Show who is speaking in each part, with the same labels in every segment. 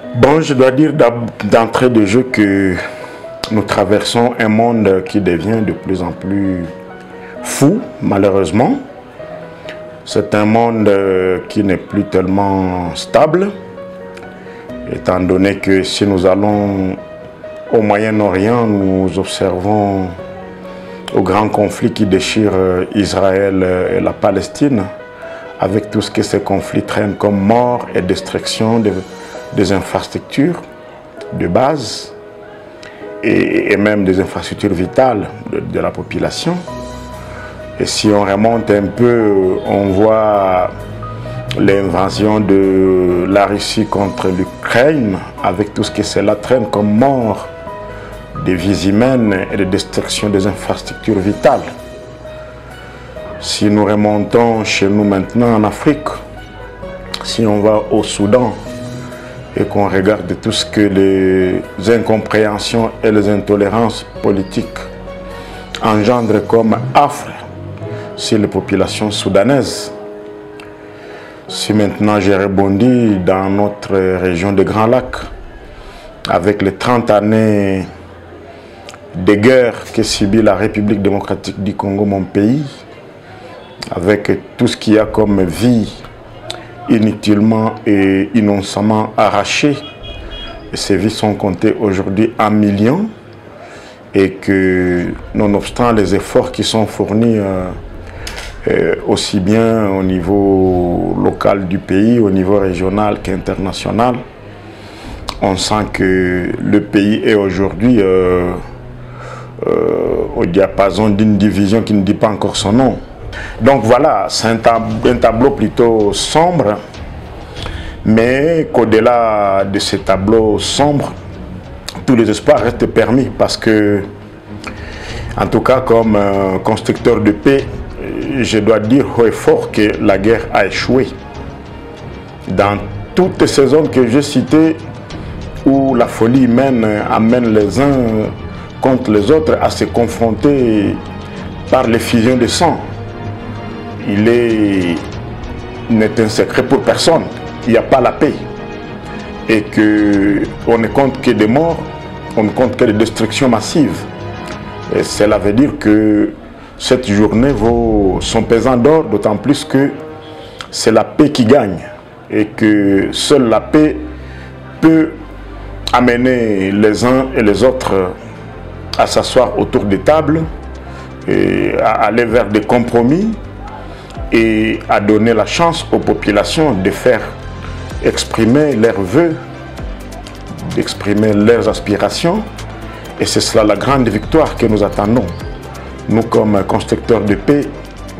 Speaker 1: Bon, je dois dire d'entrée de jeu que nous traversons un monde qui devient de plus en plus fou, malheureusement. C'est un monde qui n'est plus tellement stable, étant donné que si nous allons au Moyen-Orient, nous observons au grand conflit qui déchire Israël et la Palestine, avec tout ce que ces conflits traînent comme mort et destruction des infrastructures de base et même des infrastructures vitales de la population. Et si on remonte un peu, on voit l'invasion de la Russie contre l'Ukraine, avec tout ce que cela traîne comme mort, des vies humaines et de destruction des infrastructures vitales. Si nous remontons chez nous maintenant en Afrique, si on va au Soudan et qu'on regarde tout ce que les incompréhensions et les intolérances politiques engendrent comme affre sur les populations soudanaises, si maintenant j'ai rebondi dans notre région de Grand Lac, avec les 30 années de guerre que subit la République démocratique du Congo, mon pays, avec tout ce qu'il y a comme vie inutilement et innocemment arrachée, et ces vies sont comptées aujourd'hui en millions, et que nonobstant les efforts qui sont fournis aussi bien au niveau local du pays, au niveau régional qu'international, on sent que le pays est aujourd'hui au diapason d'une division qui ne dit pas encore son nom. Donc voilà, c'est un tableau plutôt sombre, mais qu'au-delà de ce tableau sombre, tous les espoirs restent permis parce que, en tout cas comme constructeur de paix, je dois dire haut et fort que la guerre a échoué. Dans toutes ces zones que j'ai citées, où la folie humaine amène les uns contre les autres à se confronter par l'effusion de sang, il n'est un secret pour personne. Il n'y a pas la paix. Et qu'on ne compte que des morts, on ne compte que des destructions massives. Et cela veut dire que cette journée vaut son pesant d'or, d'autant plus que c'est la paix qui gagne. Et que seule la paix peut amener les uns et les autres à s'asseoir autour des tables, et à aller vers des compromis, et à donner la chance aux populations de faire exprimer leurs vœux, d'exprimer leurs aspirations. Et c'est cela la grande victoire que nous attendons. Nous, comme constructeurs de paix,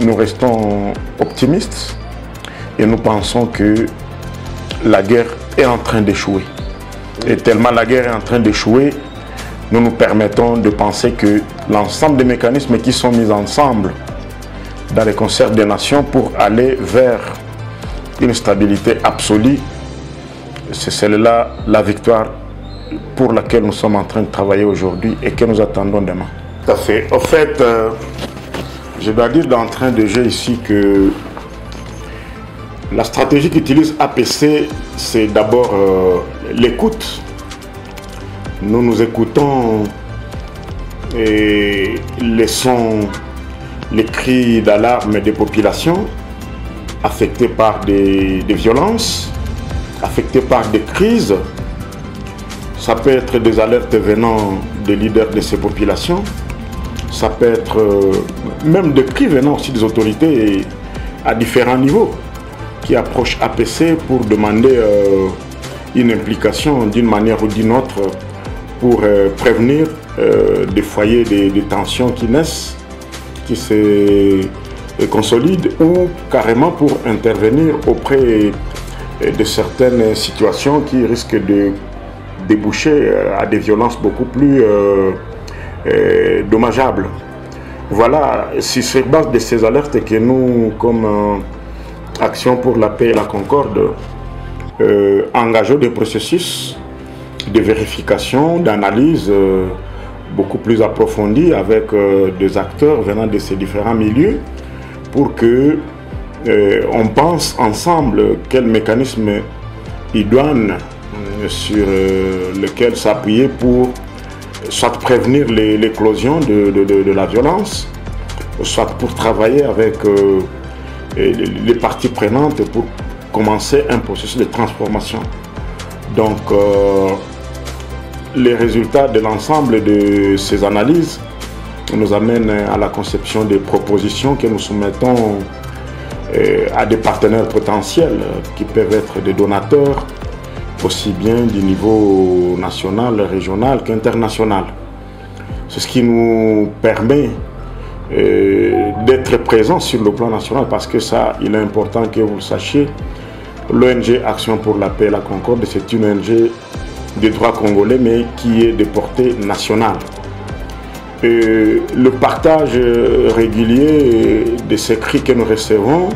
Speaker 1: nous restons optimistes et nous pensons que la guerre est en train d'échouer. Et tellement la guerre est en train d'échouer, nous nous permettons de penser que l'ensemble des mécanismes qui sont mis ensemble dans les concerts des nations pour aller vers une stabilité absolue, c'est celle-là la victoire pour laquelle nous sommes en train de travailler aujourd'hui et que nous attendons demain. Tout à fait. Au fait, je dois dire d'entrée de jeu ici que la stratégie qu'utilise APC, c'est d'abord l'écoute. Nous nous écoutons et laissons les cris d'alarme des populations affectées par des violences, affectées par des crises. Ça peut être des alertes venant des leaders de ces populations. Ça peut être même des cris venant aussi des autorités à différents niveaux qui approchent APC pour demander une implication d'une manière ou d'une autre pour prévenir des foyers de tensions qui naissent, qui se consolident, ou carrément pour intervenir auprès de certaines situations qui risquent de déboucher à des violences beaucoup plus dommageables. Voilà, c'est sur base de ces alertes que nous, comme Action pour la paix et la concorde, engageons des processus de vérification, d'analyse beaucoup plus approfondis avec des acteurs venant de ces différents milieux pour que on pense ensemble quels mécanismes idoines sur lequel s'appuyer pour soit prévenir l'éclosion de la violence, soit pour travailler avec les parties prenantes pour commencer un processus de transformation. Donc, les résultats de l'ensemble de ces analyses nous amènent à la conception des propositions que nous soumettons à des partenaires potentiels qui peuvent être des donateurs, aussi bien du niveau national, régional qu'international. C'est ce qui nous permet d'être présents sur le plan national, parce que ça, il est important que vous le sachiez, l'ONG Action pour la paix et la concorde, c'est une ONG de droit congolais, mais qui est de portée nationale. Le partage régulier de ces cris que nous recevons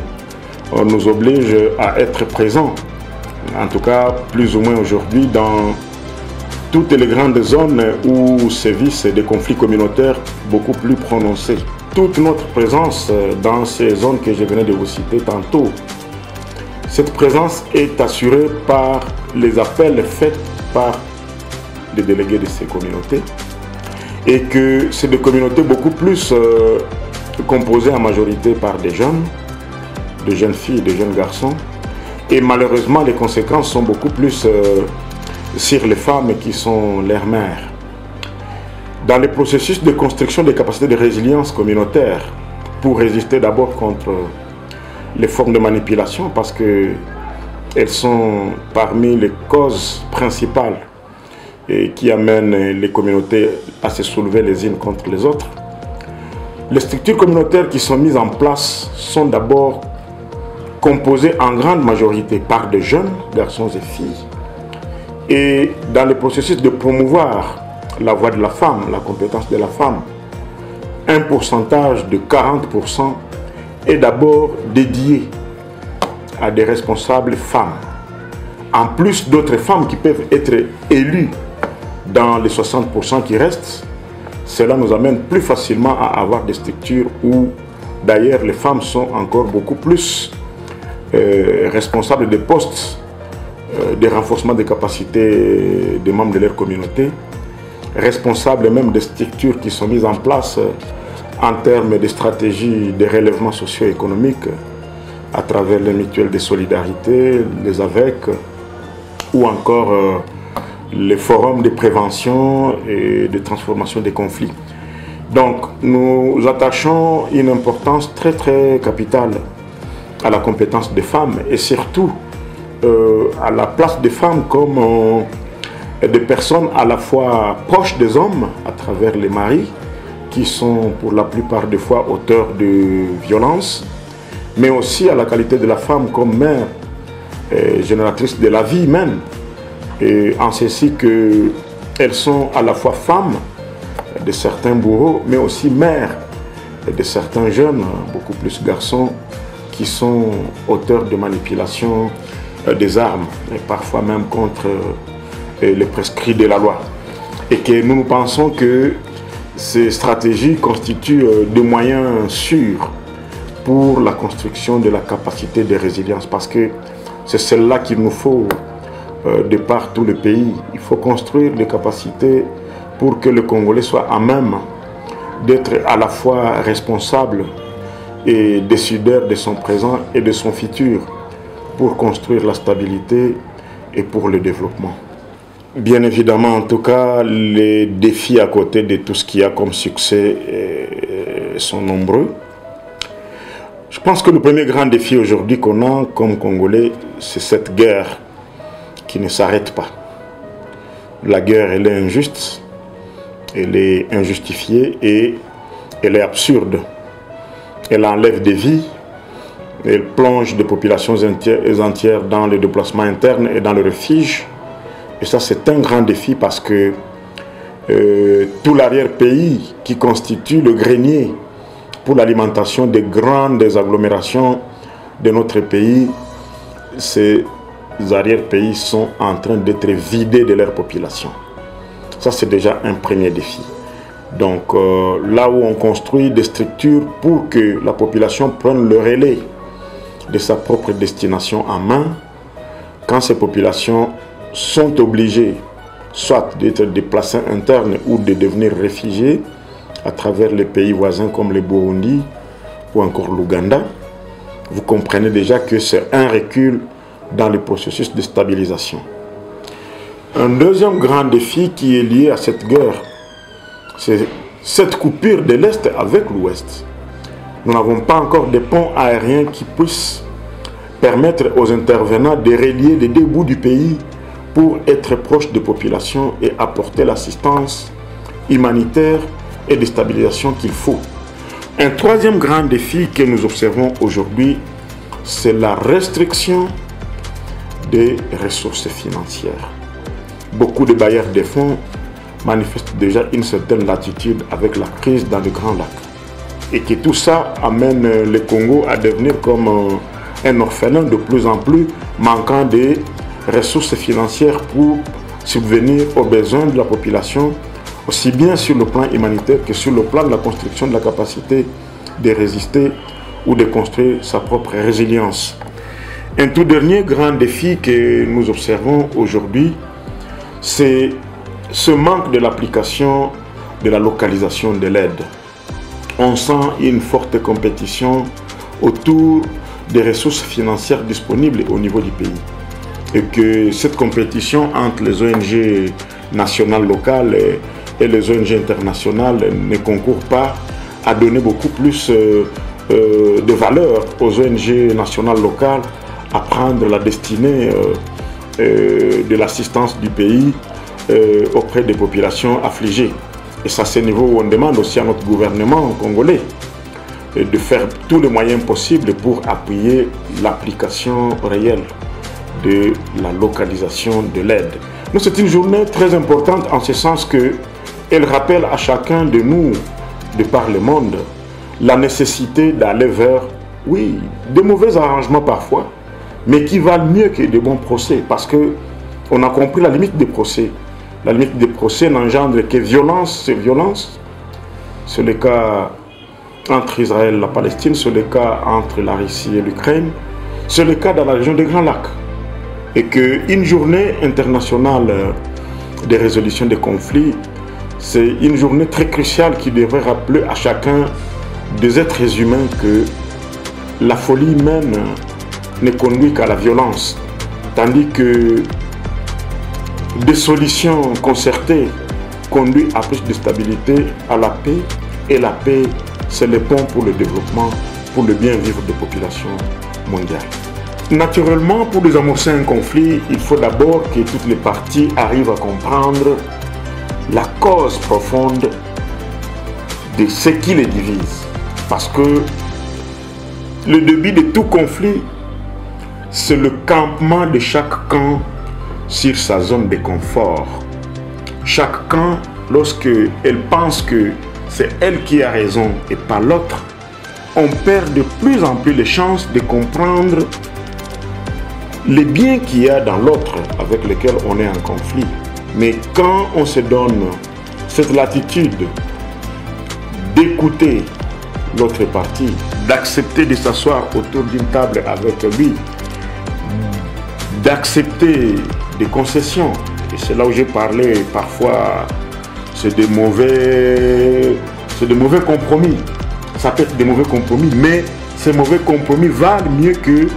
Speaker 1: nous oblige à être présents, en tout cas plus ou moins aujourd'hui, dans toutes les grandes zones où sévissent des conflits communautaires beaucoup plus prononcés. Toute notre présence dans ces zones que je venais de vous citer tantôt, cette présence est assurée par les appels faits par les délégués de ces communautés, et que c'est des communautés beaucoup plus composées en majorité par des jeunes filles, des jeunes garçons, et malheureusement les conséquences sont beaucoup plus sur les femmes qui sont leurs mères. Dans le processus de construction des capacités de résilience communautaire, pour résister d'abord contre les formes de manipulation, parce qu'elles sont parmi les causes principales qui amènent les communautés à se soulever les unes contre les autres. Les structures communautaires qui sont mises en place sont d'abord composées en grande majorité par des jeunes garçons et filles. Et dans le processus de promouvoir la voix de la femme, la compétence de la femme, un pourcentage de 40% est d'abord dédié à des responsables femmes. En plus d'autres femmes qui peuvent être élues dans les 60% qui restent, cela nous amène plus facilement à avoir des structures où d'ailleurs les femmes sont encore beaucoup plus responsables des postes de renforcement des capacités des membres de leur communauté, responsables même des structures qui sont mises en place en termes de stratégies de relèvement socio-économique à travers les mutuelles de solidarité, les AVEC, ou encore les forums de prévention et de transformation des conflits. Donc nous attachons une importance très très capitale à la compétence des femmes, et surtout à la place des femmes comme des personnes à la fois proches des hommes à travers les maris, qui sont pour la plupart des fois auteurs de violences, mais aussi à la qualité de la femme comme mère, génératrice de la vie humaine, et en ceci qu'elles sont à la fois femmes de certains bourreaux, mais aussi mères de certains jeunes, beaucoup plus garçons, qui sont auteurs de manipulation des armes, et parfois même contre les prescrits de la loi. Et que nous pensons que ces stratégies constituent des moyens sûrs pour la construction de la capacité de résilience, parce que c'est celle-là qu'il nous faut de par tout le pays. Il faut construire des capacités pour que le Congolais soit à même d'être à la fois responsable et décideur de son présent et de son futur, pour construire la stabilité et pour le développement. Bien évidemment, en tout cas, les défis à côté de tout ce qu'il y a comme succès sont nombreux. Je pense que le premier grand défi aujourd'hui qu'on a comme Congolais, c'est cette guerre qui ne s'arrête pas. La guerre, elle est injuste, elle est injustifiée et elle est absurde. Elle enlève des vies, elle plonge des populations entières dans le déplacement interne et dans le refuge. Et ça, c'est un grand défi, parce que tout l'arrière-pays qui constitue le grenier pour l'alimentation des grandes agglomérations de notre pays, ces arrière-pays sont en train d'être vidés de leur population. Ça, c'est déjà un premier défi. Donc, là où on construit des structures pour que la population prenne le relais de sa propre destination en main, quand ces populations sont obligés soit d'être déplacés internes ou de devenir réfugiés à travers les pays voisins comme le Burundi ou encore l'Ouganda, vous comprenez déjà que c'est un recul dans le processus de stabilisation. Un deuxième grand défi qui est lié à cette guerre, c'est cette coupure de l'Est avec l'Ouest. Nous n'avons pas encore de ponts aériens qui puissent permettre aux intervenants de relier les deux bouts du pays pour être proches des populations et apporter l'assistance humanitaire et de stabilisation qu'il faut. Un troisième grand défi que nous observons aujourd'hui, c'est la restriction des ressources financières. Beaucoup de bailleurs de fonds manifestent déjà une certaine latitude avec la crise dans le Grand Lac. Et que tout ça amène le Congo à devenir comme un orphelin de plus en plus manquant de ressources financières pour subvenir aux besoins de la population, aussi bien sur le plan humanitaire que sur le plan de la construction de la capacité de résister ou de construire sa propre résilience. Un tout dernier grand défi que nous observons aujourd'hui, c'est ce manque de l'application de la localisation de l'aide. On sent une forte compétition autour des ressources financières disponibles au niveau du pays. Et que cette compétition entre les ONG nationales, locales et les ONG internationales ne concourt pas à donner beaucoup plus de valeur aux ONG nationales, locales, à prendre la destinée de l'assistance du pays auprès des populations affligées. Et c'est à ce niveau où on demande aussi à notre gouvernement congolais de faire tous les moyens possibles pour appuyer l'application réelle de la localisation de l'aide. Donc c'est une journée très importante en ce sens qu'elle rappelle à chacun de nous, de par le monde, la nécessité d'aller vers, oui, de mauvais arrangements parfois, mais qui valent mieux que de bons procès, parce qu'on a compris la limite des procès. La limite des procès n'engendre que violence sur violence. C'est le cas entre Israël et la Palestine, c'est le cas entre la Russie et l'Ukraine, c'est le cas dans la région des Grands Lacs. Et qu'une journée internationale de résolution des conflits, c'est une journée très cruciale qui devrait rappeler à chacun des êtres humains que la folie humaine ne conduit qu'à la violence, tandis que des solutions concertées conduisent à plus de stabilité, à la paix, et la paix, c'est le pont pour le développement, pour le bien-vivre des populations mondiales. Naturellement, pour désamorcer un conflit, il faut d'abord que toutes les parties arrivent à comprendre la cause profonde de ce qui les divise. Parce que le début de tout conflit, c'est le campement de chaque camp sur sa zone de confort. Chaque camp, lorsque elle pense que c'est elle qui a raison et pas l'autre, on perd de plus en plus les chances de comprendre les biens qu'il y a dans l'autre avec lequel on est en conflit. Mais quand on se donne cette latitude d'écouter l'autre partie, d'accepter de s'asseoir autour d'une table avec lui, d'accepter des concessions, et c'est là où j'ai parlé parfois, c'est des mauvais compromis. Ça peut être des mauvais compromis, mais ces mauvais compromis valent mieux que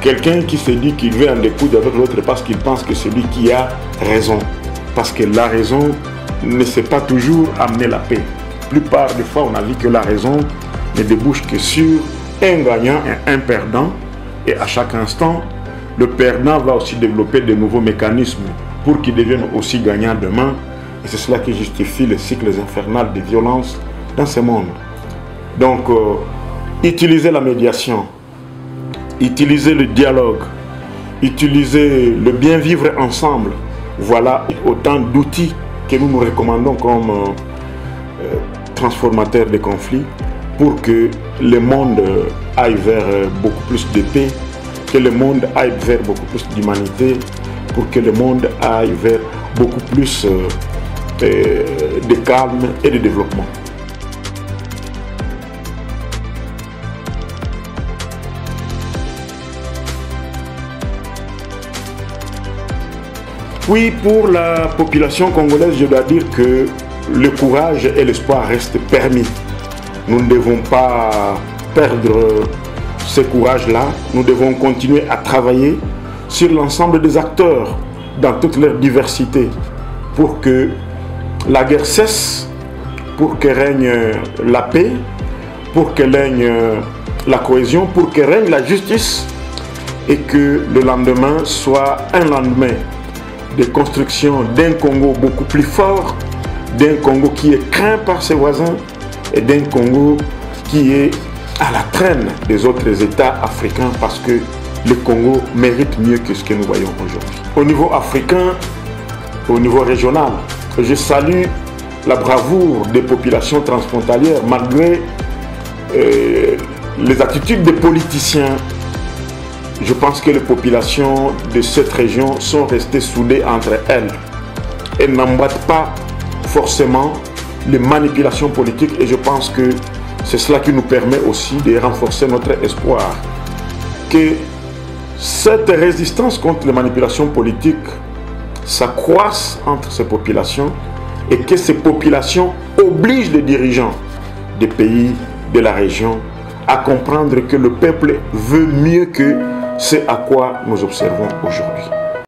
Speaker 1: quelqu'un qui se dit qu'il veut en découdre avec l'autre parce qu'il pense que c'est lui qui a raison. Parce que la raison ne sait pas toujours amener la paix. La plupart des fois, on a vu que la raison ne débouche que sur un gagnant et un perdant. Et à chaque instant, le perdant va aussi développer de nouveaux mécanismes pour qu'il devienne aussi gagnant demain. Et c'est cela qui justifie les cycles infernaux de violence dans ce monde. Donc, utiliser la médiation, utiliser le dialogue, utiliser le bien vivre ensemble, voilà autant d'outils que nous nous recommandons comme transformateurs des conflits pour que le monde aille vers beaucoup plus de paix, que le monde aille vers beaucoup plus d'humanité, pour que le monde aille vers beaucoup plus de calme et de développement. Oui, pour la population congolaise, je dois dire que le courage et l'espoir restent permis. Nous ne devons pas perdre ce courage-là. Nous devons continuer à travailler sur l'ensemble des acteurs dans toute leur diversité pour que la guerre cesse, pour que règne la paix, pour que règne la cohésion, pour que règne la justice et que le lendemain soit un lendemain de construction d'un Congo beaucoup plus fort, d'un Congo qui est craint par ses voisins et d'un Congo qui est à la traîne des autres États africains parce que le Congo mérite mieux que ce que nous voyons aujourd'hui. Au niveau africain, au niveau régional, je salue la bravoure des populations transfrontalières malgré les attitudes des politiciens. Je pense que les populations de cette région sont restées soudées entre elles. Elles n'emboîtent pas forcément les manipulations politiques et je pense que c'est cela qui nous permet aussi de renforcer notre espoir. Que cette résistance contre les manipulations politiques s'accroisse entre ces populations et que ces populations obligent les dirigeants des pays de la région à comprendre que le peuple veut mieux que ce à quoi nous observons aujourd'hui.